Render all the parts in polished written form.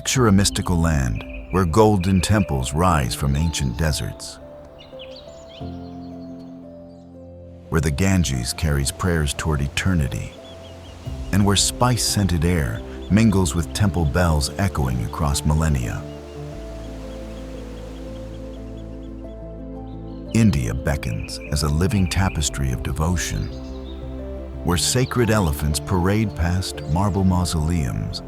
Picture a mystical land where golden temples rise from ancient deserts, where the Ganges carries prayers toward eternity, and where spice-scented air mingles with temple bells echoing across millennia. India beckons as a living tapestry of devotion, where sacred elephants parade past marble mausoleums,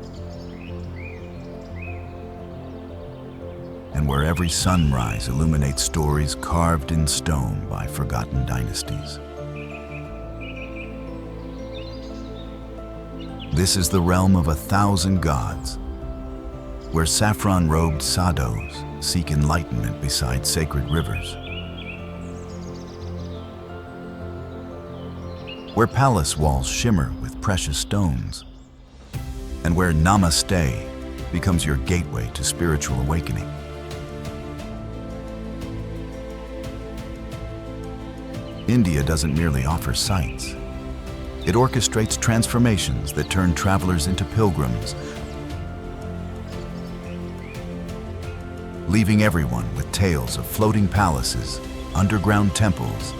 and where every sunrise illuminates stories carved in stone by forgotten dynasties. This is the realm of 1,000 gods, where saffron-robed sadhus seek enlightenment beside sacred rivers, where palace walls shimmer with precious stones, and where Namaste becomes your gateway to spiritual awakening. India doesn't merely offer sights. It orchestrates transformations that turn travelers into pilgrims, leaving everyone with tales of floating palaces, underground temples,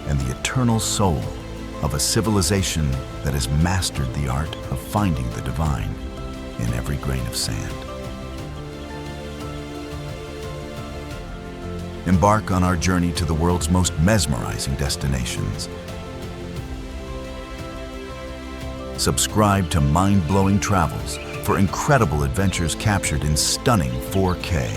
and the eternal soul of a civilization that has mastered the art of finding the divine in every grain of sand. Embark on our journey to the world's most mesmerizing destinations. Subscribe to Mind-Blowing Travels for incredible adventures captured in stunning 4K.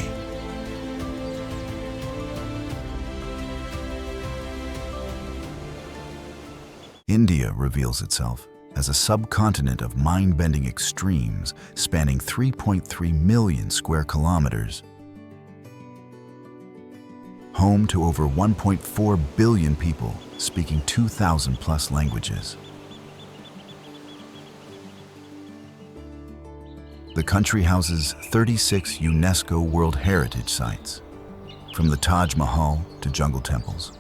India reveals itself as a subcontinent of mind-bending extremes spanning 3.3 million square kilometers, home to over 1.4 billion people speaking 2,000 plus languages. The country houses 36 UNESCO World Heritage Sites, from the Taj Mahal to jungle temples.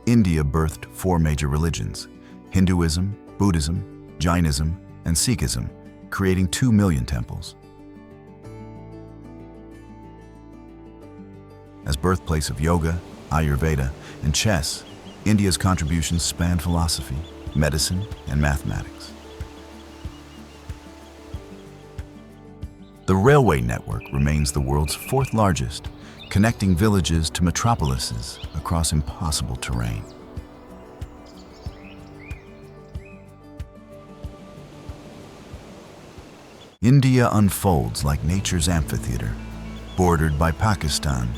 India birthed 4 major religions: Hinduism, Buddhism, Jainism, and Sikhism, creating 2 million temples. As birthplace of yoga, Ayurveda, and chess, India's contributions span philosophy, medicine, and mathematics. The railway network remains the world's 4th largest, connecting villages to metropolises across impossible terrain. India unfolds like nature's amphitheater, bordered by Pakistan,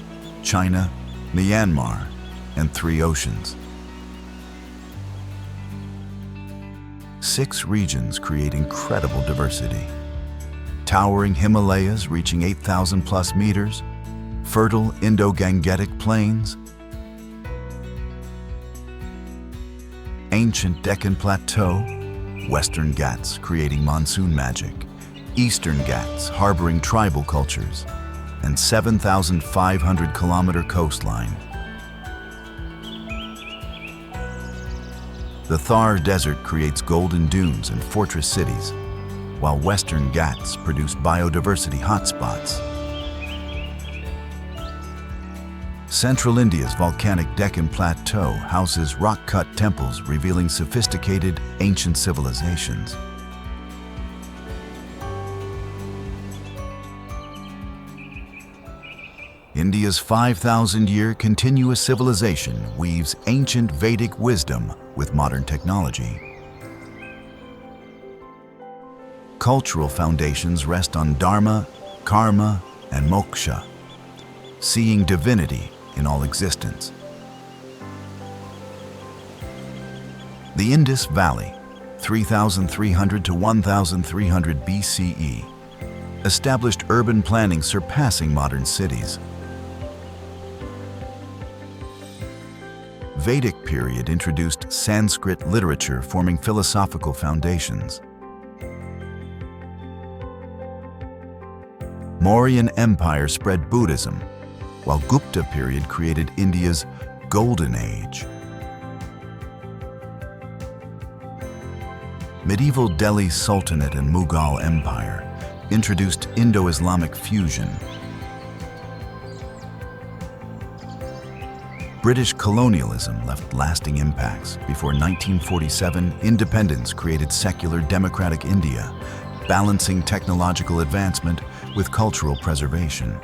China, Myanmar, and 3 oceans. 6 regions create incredible diversity. Towering Himalayas reaching 8,000 plus meters, fertile Indo-Gangetic plains, ancient Deccan Plateau, Western Ghats creating monsoon magic, Eastern Ghats harboring tribal cultures, and 7,500-kilometer coastline. The Thar Desert creates golden dunes and fortress cities, while Western Ghats produce biodiversity hotspots. Central India's volcanic Deccan Plateau houses rock-cut temples revealing sophisticated ancient civilizations. India's 5,000-year continuous civilization weaves ancient Vedic wisdom with modern technology. Cultural foundations rest on dharma, karma, and moksha, seeing divinity in all existence. The Indus Valley, 3,300 to 1,300 BCE, established urban planning surpassing modern cities. Vedic period introduced Sanskrit literature forming philosophical foundations. Mauryan Empire spread Buddhism, while Gupta period created India's Golden Age. Medieval Delhi Sultanate and Mughal Empire introduced Indo-Islamic fusion. British colonialism left lasting impacts. Before 1947, independence created secular democratic India, balancing technological advancement with cultural preservation.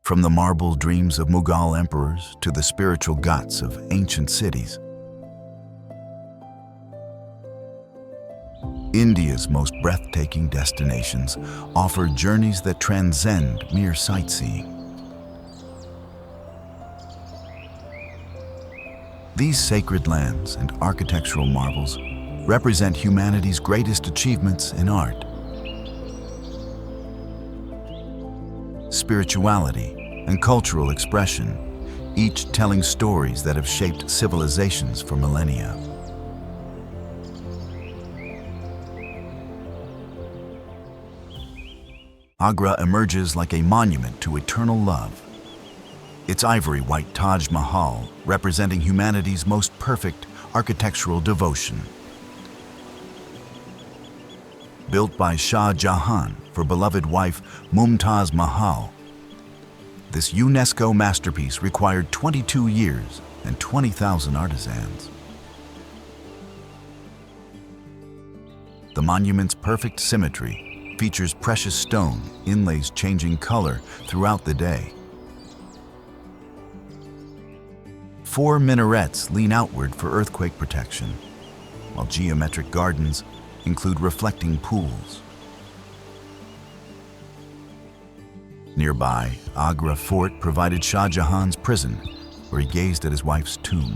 From the marble dreams of Mughal emperors to the spiritual ghats of ancient cities, India's most breathtaking destinations offer journeys that transcend mere sightseeing. These sacred lands and architectural marvels represent humanity's greatest achievements in art, spirituality, and cultural expression, each telling stories that have shaped civilizations for millennia. Agra emerges like a monument to eternal love. Its ivory-white Taj Mahal representing humanity's most perfect architectural devotion. Built by Shah Jahan for beloved wife Mumtaz Mahal, this UNESCO masterpiece required 22 years and 20,000 artisans. The monument's perfect symmetry features precious stone inlays changing color throughout the day. 4 minarets lean outward for earthquake protection, while geometric gardens include reflecting pools. Nearby, Agra Fort provided Shah Jahan's prison, where he gazed at his wife's tomb.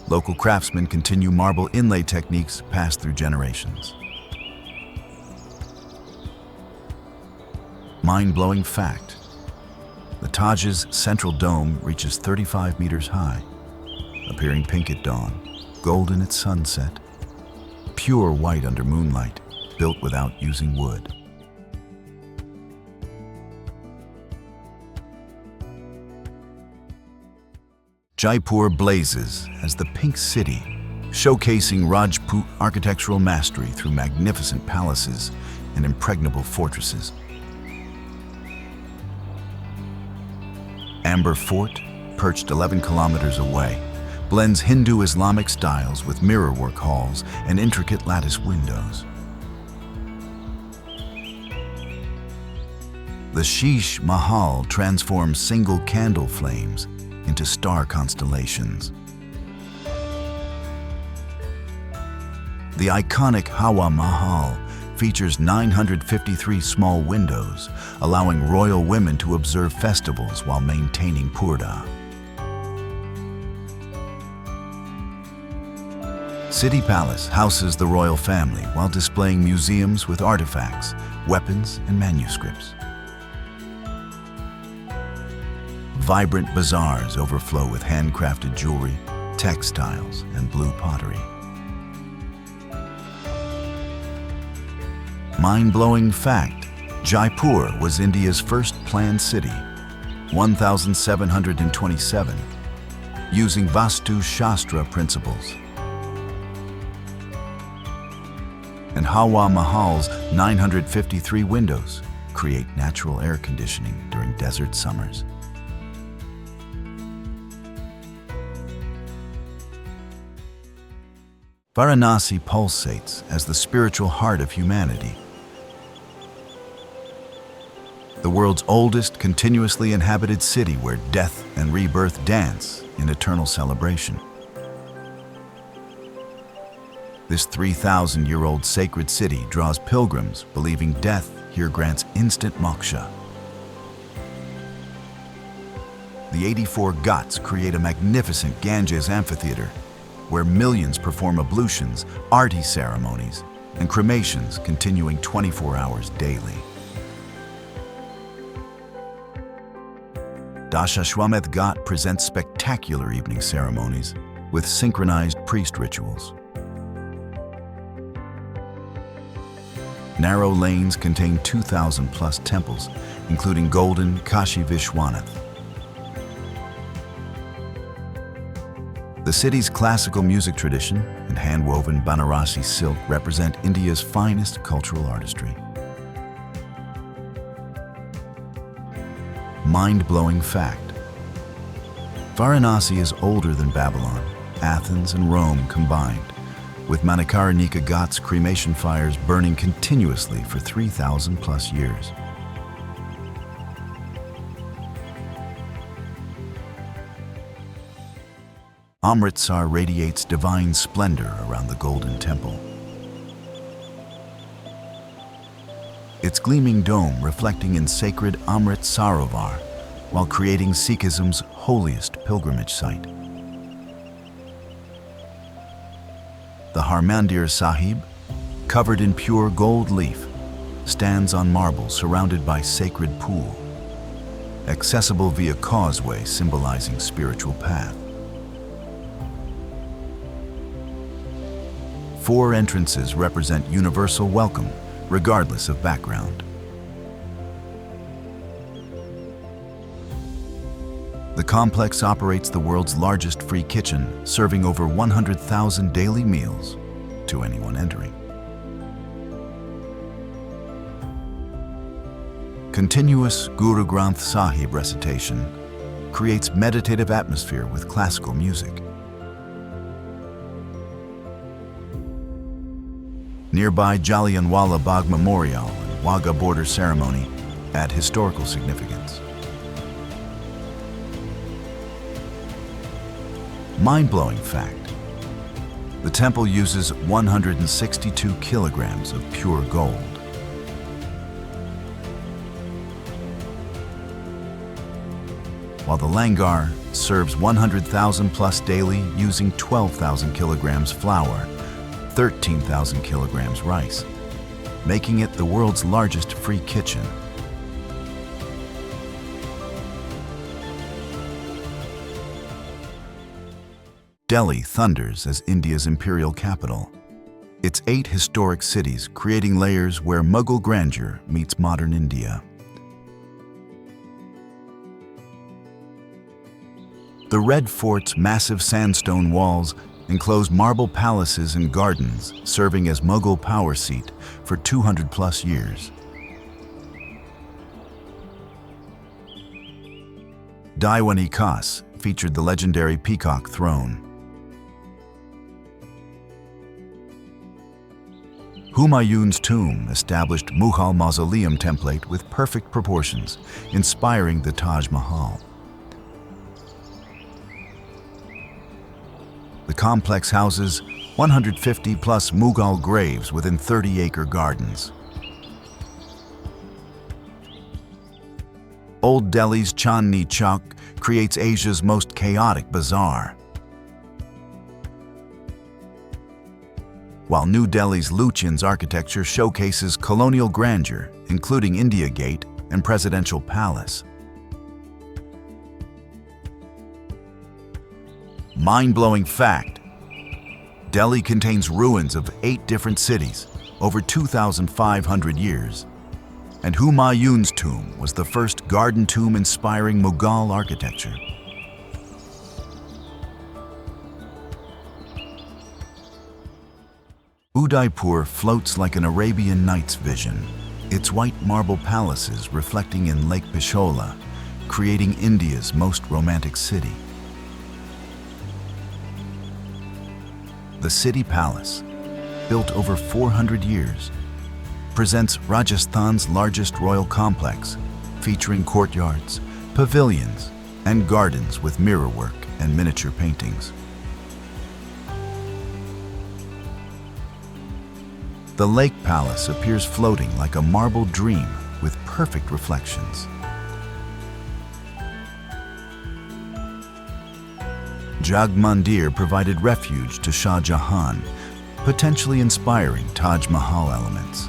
Local craftsmen continue marble inlay techniques passed through generations. Mind-blowing fact: the Taj's central dome reaches 35 meters high, appearing pink at dawn, golden at sunset, pure white under moonlight, built without using wood. Jaipur blazes as the Pink City, showcasing Rajput architectural mastery through magnificent palaces and impregnable fortresses. Amber Fort, perched 11 kilometers away, blends Hindu-Islamic styles with mirrorwork halls and intricate lattice windows. The Sheesh Mahal transforms single candle flames into star constellations. The iconic HAWA Mahal features 953 small windows, allowing royal women to observe festivals while maintaining purdah. City Palace houses the royal family while displaying museums with artifacts, weapons, and manuscripts. Vibrant bazaars overflow with handcrafted jewelry, textiles, and blue pottery. Mind-blowing fact: Jaipur was India's first planned city, 1727, using Vastu Shastra principles. And Hawa Mahal's 953 windows create natural air conditioning during desert summers. Varanasi pulsates as the spiritual heart of humanity. The world's oldest continuously inhabited city where death and rebirth dance in eternal celebration. This 3,000-year-old sacred city draws pilgrims believing death here grants instant moksha. The 84 ghats create a magnificent Ganges amphitheater where millions perform ablutions, arti ceremonies, and cremations continuing 24 hours daily. Dashashwameth Ghat presents spectacular evening ceremonies with synchronized priest rituals. Narrow lanes contain 2,000 plus temples, including golden Kashi Vishwanath. The city's classical music tradition and hand-woven Banarasi silk represent India's finest cultural artistry. Mind-blowing fact. Varanasi is older than Babylon, Athens, and Rome combined, with Manikarnika Ghats cremation fires burning continuously for 3,000 plus years. Amritsar radiates divine splendor around the Golden Temple. Its gleaming dome reflecting in sacred Amrit Sarovar, while creating Sikhism's holiest pilgrimage site. The Harmandir Sahib, covered in pure gold leaf, stands on marble surrounded by sacred pool, accessible via causeway symbolizing spiritual path. 4 entrances represent universal welcome, regardless of background. The complex operates the world's largest free kitchen, serving over 100,000 daily meals to anyone entering. Continuous Guru Granth Sahib recitation creates meditative atmosphere with classical music. Nearby Jallianwala Bagh Memorial and Wagah border ceremony add historical significance. Mind-blowing fact. The temple uses 162 kilograms of pure gold. While the langar serves 100,000 plus daily using 12,000 kilograms flour, 13,000 kilograms rice, making it the world's largest free kitchen. Delhi thunders as India's imperial capital. Its 8 historic cities creating layers where Mughal grandeur meets modern India. The Red Fort's massive sandstone walls enclose marble palaces and gardens serving as Mughal power seat for 200 plus years. Daiwani Khas featured the legendary peacock throne. Humayun's tomb established Mughal mausoleum template with perfect proportions, inspiring the Taj Mahal. The complex houses 150 plus Mughal graves within 30-acre gardens. Old Delhi's Chandni Chowk creates Asia's most chaotic bazaar, while New Delhi's Lutyens architecture showcases colonial grandeur, including India Gate and Presidential Palace. Mind-blowing fact. Delhi contains ruins of 8 different cities, over 2,500 years, and Humayun's tomb was the first garden tomb inspiring Mughal architecture. Udaipur floats like an Arabian Nights vision, its white marble palaces reflecting in Lake Pishola, creating India's most romantic city. The city palace, built over 400 years, presents Rajasthan's largest royal complex, featuring courtyards, pavilions, and gardens with mirrorwork and miniature paintings. The Lake Palace appears floating like a marble dream with perfect reflections. Jag Mandir provided refuge to Shah Jahan, potentially inspiring Taj Mahal elements.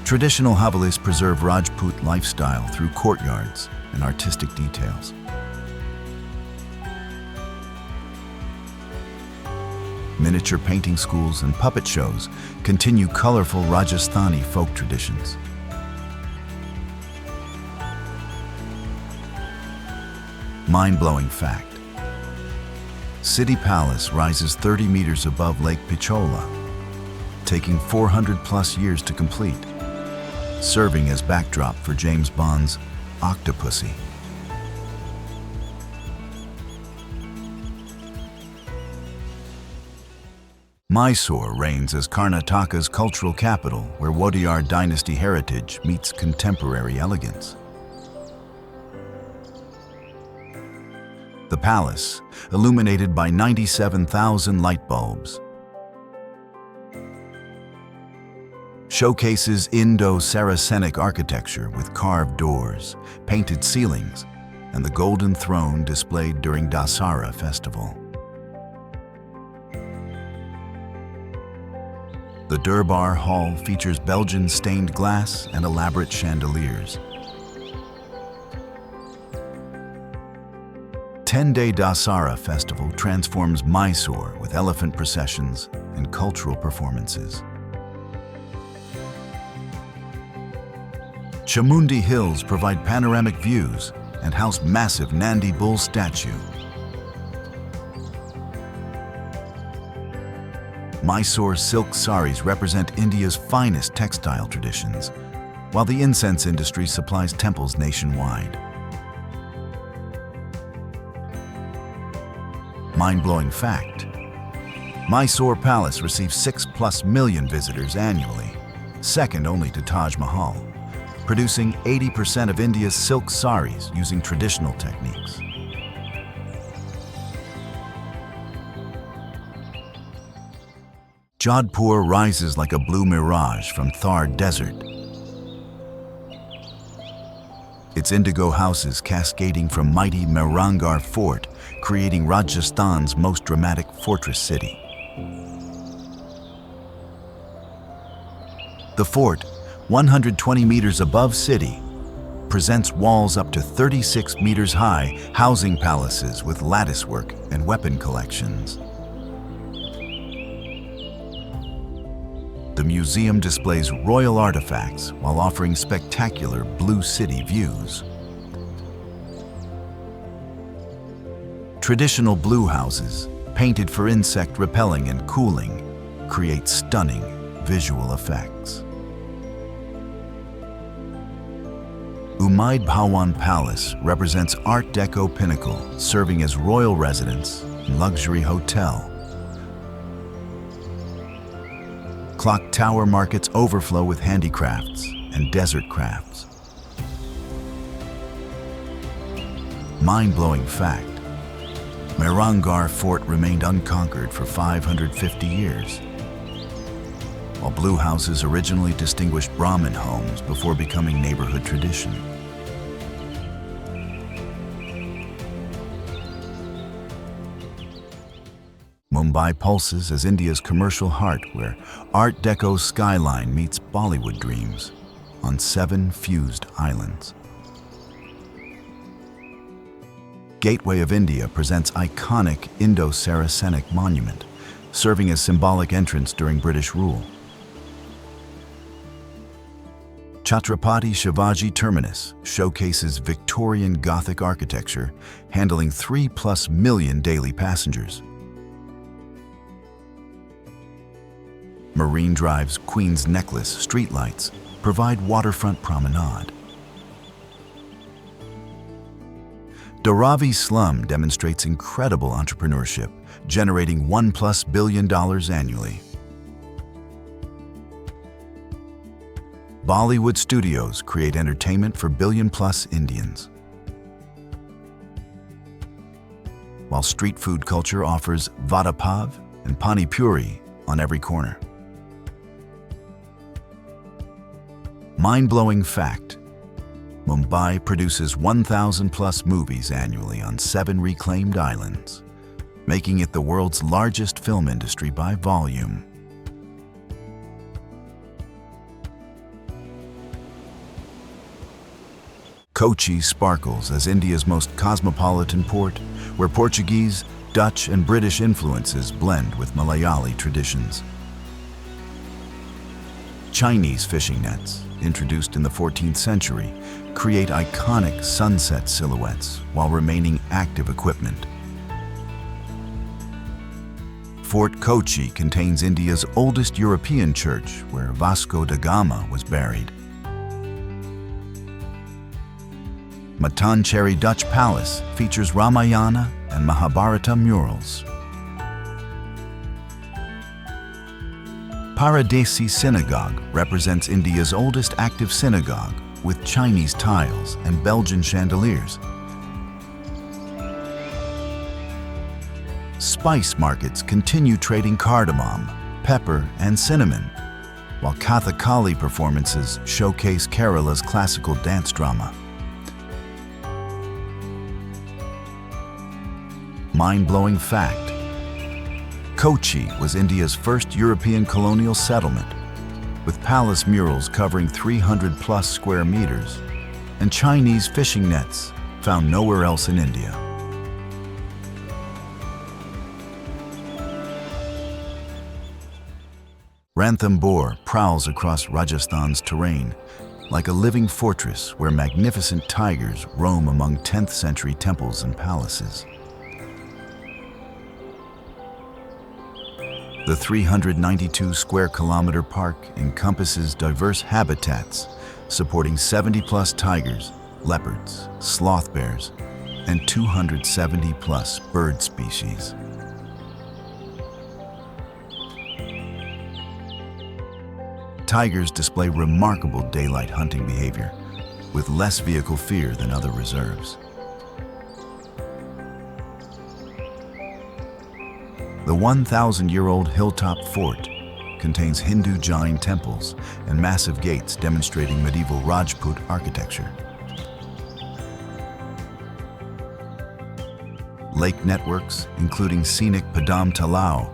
Traditional Havalis preserve Rajput lifestyle through courtyards and artistic details. Miniature painting schools and puppet shows continue colorful Rajasthani folk traditions. Mind-blowing fact. City Palace rises 30 meters above Lake Pichola, taking 400+ years to complete, serving as backdrop for James Bond's Octopussy. Mysore reigns as Karnataka's cultural capital, where Wodeyar dynasty heritage meets contemporary elegance. The palace, illuminated by 97,000 light bulbs, showcases Indo-Saracenic architecture with carved doors, painted ceilings, and the golden throne displayed during Dasara festival. The Durbar Hall features Belgian stained glass and elaborate chandeliers. 10-day Dasara festival transforms Mysore with elephant processions and cultural performances. Chamundi Hills provide panoramic views and house massive Nandi bull statue. Mysore silk saris represent India's finest textile traditions, while the incense industry supplies temples nationwide. Mind-blowing fact. Mysore Palace receives 6+ million visitors annually, second only to Taj Mahal, producing 80% of India's silk saris using traditional techniques. Jodhpur rises like a blue mirage from Thar Desert, its indigo houses cascading from mighty Mehrangarh Fort, creating Rajasthan's most dramatic fortress city. The fort, 120 meters above city, presents walls up to 36 meters high, housing palaces with latticework and weapon collections. The museum displays royal artifacts while offering spectacular blue city views. Traditional blue houses, painted for insect repelling and cooling, create stunning visual effects. Umaid Bhawan Palace represents Art Deco pinnacle, serving as royal residence and luxury hotel. Clock Tower markets overflow with handicrafts and desert crafts. Mind-blowing fact. Mehrangarh Fort remained unconquered for 550 years. While blue houses originally distinguished Brahmin homes before becoming neighborhood tradition. Mumbai pulses as India's commercial heart, where Art Deco's skyline meets Bollywood dreams on 7 fused islands. Gateway of India presents iconic Indo-Saracenic monument, serving as symbolic entrance during British rule. Chhatrapati Shivaji Terminus showcases Victorian Gothic architecture, handling 3+ million daily passengers. Marine Drive's Queen's Necklace streetlights provide waterfront promenade. Dharavi slum demonstrates incredible entrepreneurship, generating $1+ billion annually. Bollywood studios create entertainment for billion-plus Indians. While street food culture offers vada pav and pani puri on every corner. Mind-blowing fact. Mumbai produces 1,000+ movies annually on 7 reclaimed islands, making it the world's largest film industry by volume. Kochi sparkles as India's most cosmopolitan port, where Portuguese Dutch and British influences blend with Malayali traditions. Chinese fishing nets, introduced in the 14th century, create iconic sunset silhouettes while remaining active equipment. Fort Kochi contains India's oldest European church, where Vasco da Gama was buried. Matancherry Dutch Palace features Ramayana and Mahabharata murals. Paradesi Synagogue represents India's oldest active synagogue with Chinese tiles and Belgian chandeliers. Spice markets continue trading cardamom, pepper, and cinnamon, while Kathakali performances showcase Kerala's classical dance drama. Mind-blowing fact: Kochi was India's first European colonial settlement, with palace murals covering 300+ square meters and Chinese fishing nets found nowhere else in India. Ranthambore prowls across Rajasthan's terrain like a living fortress where magnificent tigers roam among 10th century temples and palaces. The 392 square kilometer park encompasses diverse habitats supporting 70+ tigers, leopards, sloth bears, and 270+ bird species. Tigers display remarkable daylight hunting behavior, with less vehicle fear than other reserves. The 1,000-year-old hilltop fort contains Hindu Jain temples and massive gates demonstrating medieval Rajput architecture. Lake networks, including scenic Padam Talao,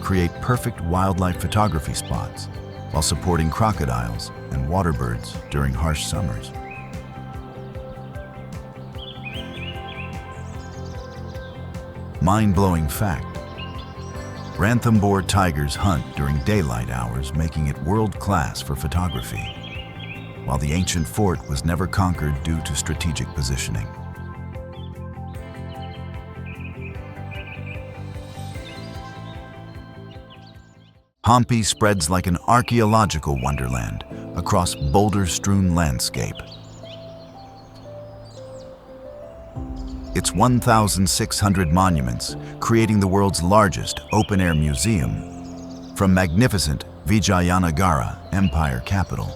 create perfect wildlife photography spots while supporting crocodiles and waterbirds during harsh summers. Mind-blowing fact: Ranthambore tigers hunt during daylight hours, making it world-class for photography, while the ancient fort was never conquered due to strategic positioning. Hampi spreads like an archaeological wonderland across boulder-strewn landscape. Its 1,600 monuments, creating the world's largest open-air museum, from magnificent Vijayanagara Empire capital.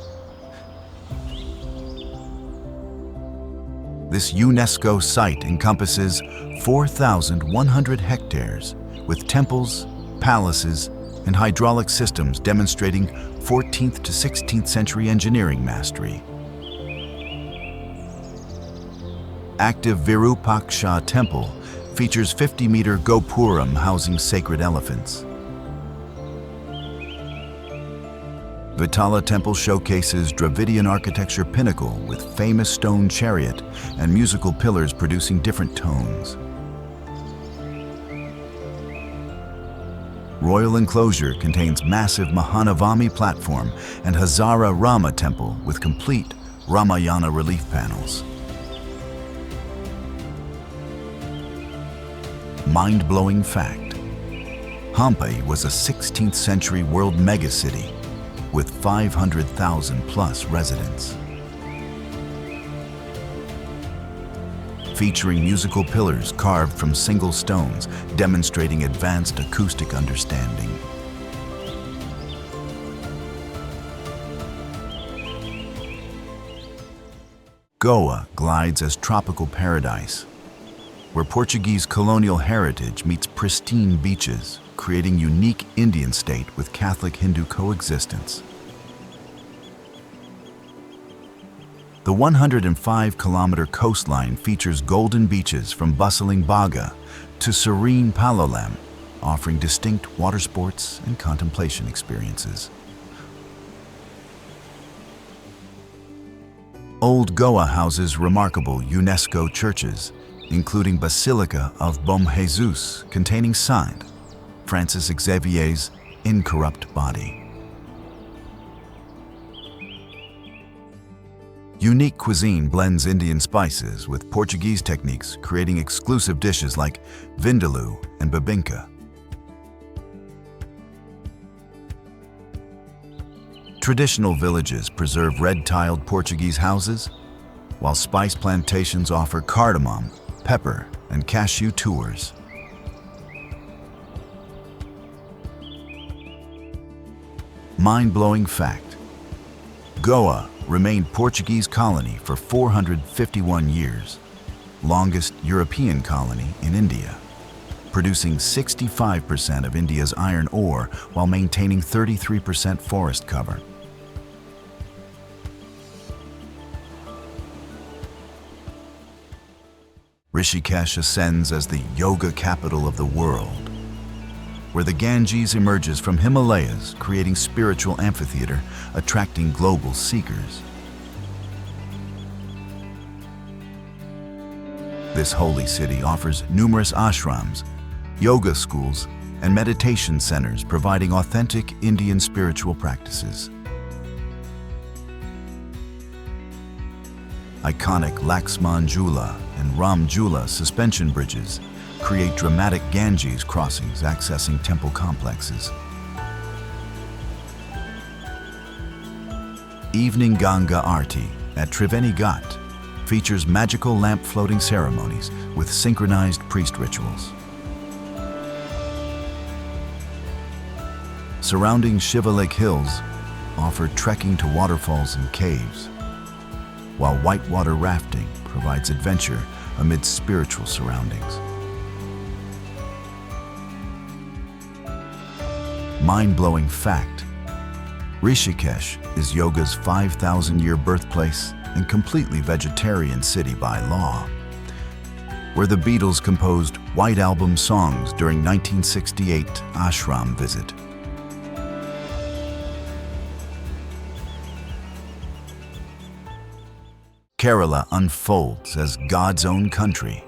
This UNESCO site encompasses 4,100 hectares with temples, palaces, and hydraulic systems demonstrating 14th to 16th century engineering mastery. Active Virupaksha Temple features 50-meter Gopuram housing sacred elephants. Vitala Temple showcases Dravidian architecture pinnacle with famous stone chariot and musical pillars producing different tones. Royal Enclosure contains massive Mahanavami platform and Hazara Rama Temple with complete Ramayana relief panels. Mind-blowing fact: Hampi was a 16th century world megacity with 500,000+ residents. Featuring musical pillars carved from single stones, demonstrating advanced acoustic understanding. Goa glides as tropical paradise, where Portuguese colonial heritage meets pristine beaches, creating unique Indian state with Catholic Hindu coexistence. The 105-kilometer coastline features golden beaches from bustling Baga to serene Palolem, offering distinct water sports and contemplation experiences. Old Goa houses remarkable UNESCO churches, including Basilica of Bom Jesus, containing Saint Francis Xavier's incorrupt body. Unique cuisine blends Indian spices with Portuguese techniques, creating exclusive dishes like vindaloo and bebinca. Traditional villages preserve red-tiled Portuguese houses, while spice plantations offer cardamom, pepper, and cashew tours. Mind-blowing fact: Goa remained Portuguese colony for 451 years, longest European colony in India, producing 65% of India's iron ore while maintaining 33% forest cover. Rishikesh ascends as the yoga capital of the world, where the Ganges emerges from Himalayas, creating spiritual amphitheater, attracting global seekers. This holy city offers numerous ashrams, yoga schools, and meditation centers providing authentic Indian spiritual practices. Iconic Laxman Jhula and Ram Jhula suspension bridges create dramatic Ganges crossings accessing temple complexes. Evening Ganga Aarti at Triveni Ghat features magical lamp floating ceremonies with synchronized priest rituals. Surrounding Shivalik Hills offer trekking to waterfalls and caves, while whitewater rafting provides adventure amid spiritual surroundings. Mind-blowing fact: Rishikesh is yoga's 5,000-year birthplace and completely vegetarian city by law, where the Beatles composed White Album songs during 1968 ashram visit. Kerala unfolds as God's own country,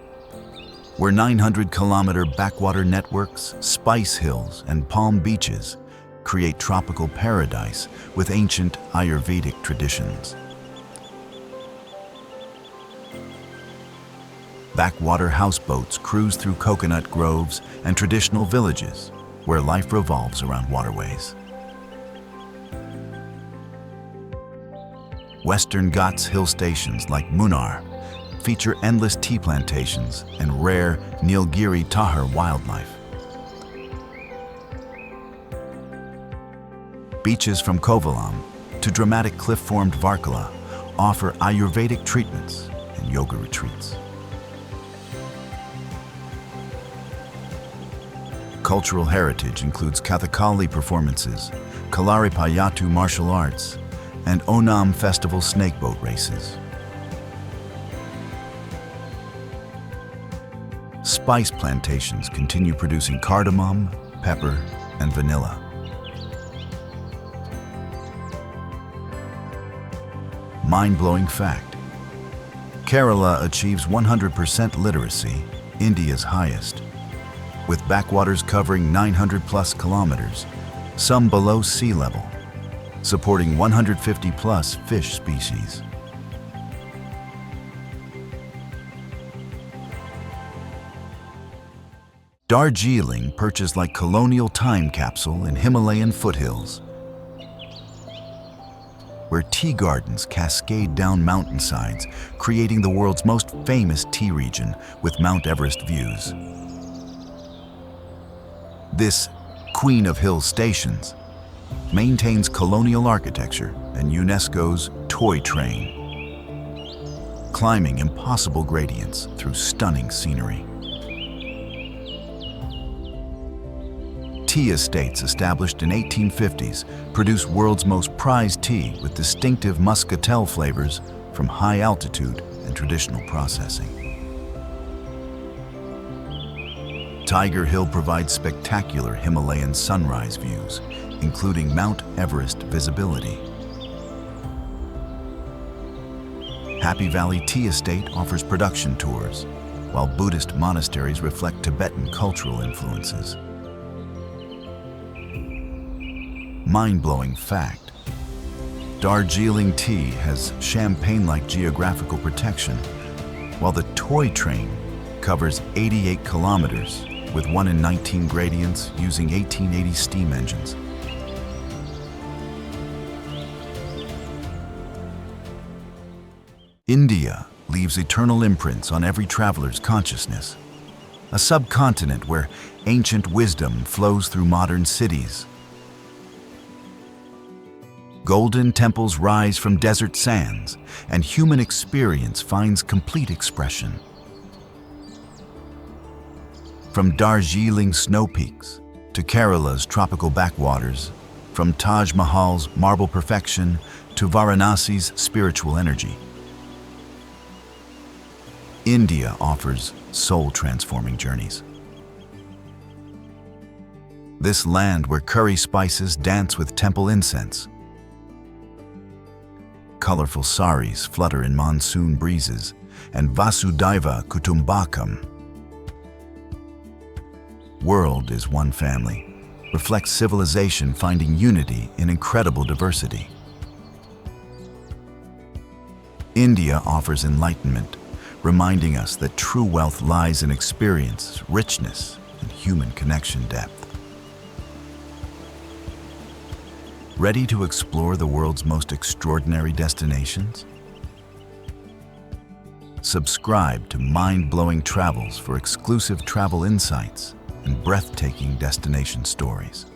where 900-kilometer backwater networks, spice hills, and palm beaches create tropical paradise with ancient Ayurvedic traditions. Backwater houseboats cruise through coconut groves and traditional villages where life revolves around waterways. Western Ghats hill stations like Munnar feature endless tea plantations and rare Nilgiri Tahar wildlife. Beaches from Kovalam to dramatic cliff-formed Varkala offer Ayurvedic treatments and yoga retreats. Cultural heritage includes Kathakali performances, Kalaripayattu martial arts, and Onam festival snakeboat races. Spice plantations continue producing cardamom, pepper, and vanilla. Mind-blowing fact: Kerala achieves 100% literacy, India's highest, with backwaters covering 900+ kilometers, some below sea level, supporting 150+ fish species. Darjeeling perches like colonial time capsule in Himalayan foothills, where tea gardens cascade down mountainsides, creating the world's most famous tea region with Mount Everest views. This Queen of Hills Stations maintains colonial architecture and UNESCO's toy train, climbing impossible gradients through stunning scenery. Tea estates established in 1850s produce world's most prized tea with distinctive muscatel flavors from high altitude and traditional processing. Tiger Hill provides spectacular Himalayan sunrise views, including Mount Everest visibility. Happy Valley Tea Estate offers production tours, while Buddhist monasteries reflect Tibetan cultural influences. Mind-blowing fact: Darjeeling tea has champagne-like geographical protection, while the toy train covers 88 kilometers with 1 in 19 gradients using 1880 steam engines. India leaves eternal imprints on every traveler's consciousness, a subcontinent where ancient wisdom flows through modern cities. Golden temples rise from desert sands, and human experience finds complete expression. From Darjeeling's snow peaks to Kerala's tropical backwaters, from Taj Mahal's marble perfection to Varanasi's spiritual energy, India offers soul-transforming journeys. This land where curry spices dance with temple incense, colorful saris flutter in monsoon breezes, and Vasudhaiva Kutumbakam, world is one family, reflects civilization finding unity in incredible diversity. India offers enlightenment, reminding us that true wealth lies in experience, richness, and human connection depth. Ready to explore the world's most extraordinary destinations? Subscribe to Mind-Blowing Travels for exclusive travel insights and breathtaking destination stories.